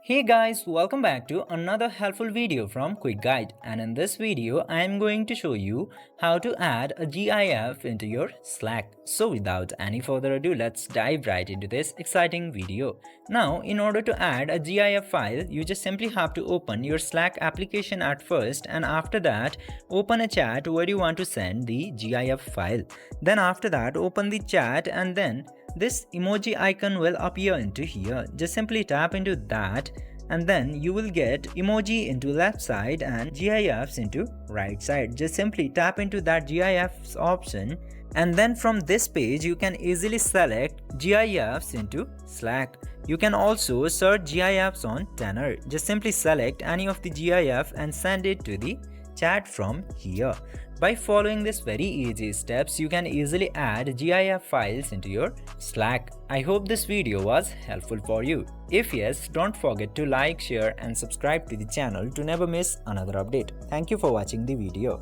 Hey guys, welcome back to another helpful video from Quick Guide, and in this video I am going to show you how to add a GIF into your Slack. So without any further ado, let's dive right into this exciting video. Now in order to add a GIF file, you just simply have to open your Slack application at first, and after that open a chat where you want to send the GIF file. Then after that open the chat, and then this emoji icon will appear into here. Just simply tap into that, and then you will get emoji into left side and GIFs into right side. Just simply tap into that GIFs option, and then from this page you can easily select GIFs into Slack. You can also search GIFs on Tenor. Just simply select any of the GIF and send it to the chat from here. By following these very easy steps, you can easily add GIF files into your Slack. I hope this video was helpful for you. If yes, don't forget to like, share and subscribe to the channel to never miss another update. Thank you for watching the video.